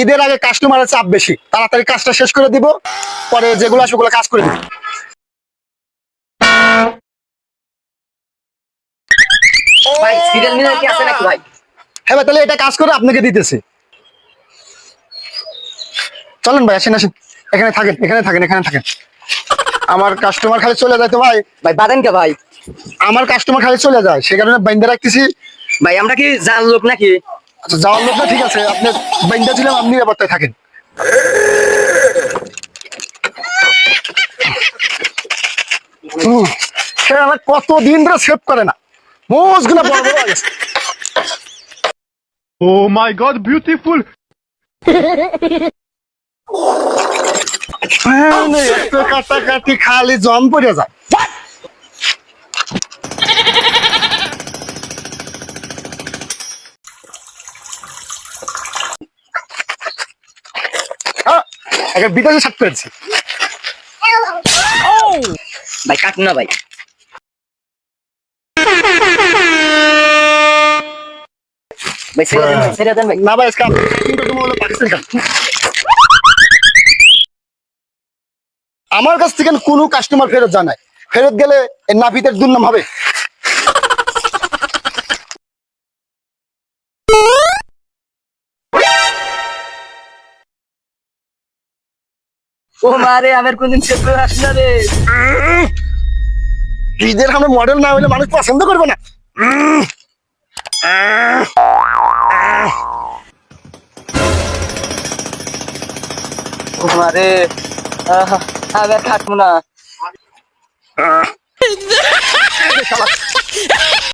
ঈদের আগে কাস্টমারের চাপ বেশি, তাড়াতাড়ি কাজটা শেষ করে দিব, পরে যেগুলো সেগুলো কাজ করে দিব। ভাই সিরিয়াল মিলার কি আছে নাকি ভাই? হ্যাঁ ভাই, তাহলে এটা কাজ করে আপনাকে দিতেছি। চলেন ভাই, আসেন আসেন, এখানে থাকেন এখানে থাকেন এখানে থাকেন। আমার কাস্টমার খালি চলে যায় তো ভাই, ভাই বাদেন কে ভাই? আমার কাস্টমার খালি চলে যায়, সে কারণে বাইন্দা রাখতেছি। ভাই আমরা কি জান লোক নাকি? আচ্ছা, যাওয়ার লোক না, ঠিক আছে, আপনি বাইন্দা ছিলাম, আপনি ব্যাপারটায় থাকেন। সে আমার কতদিন ধরে সেভ করে না, মোজগুলো বড় বড় হয়ে গেছে। Oh my god, beautiful! এত কাটাকাটি খালি জম পড়ে যায়। একটা বিদেশে সাত পেরেছি। ভাই কাটুন না ভাই। ভাই ছেড়ে দেন ভাই। না ভাই, আজকে হলো পাকিস্তান কাট। আমার কাছ থেকে কোনো কাস্টমার ফেরত জানায়, ফেরত গেলে এর নাপিতের দুর্নাম হবে। ও মারে আমার কোনদিন চেক করে আসি না রে। ঈদের আমরা মডেল না হলে মানুষ পছন্দ করবে না। ও মারে আমি আর থাকবো না।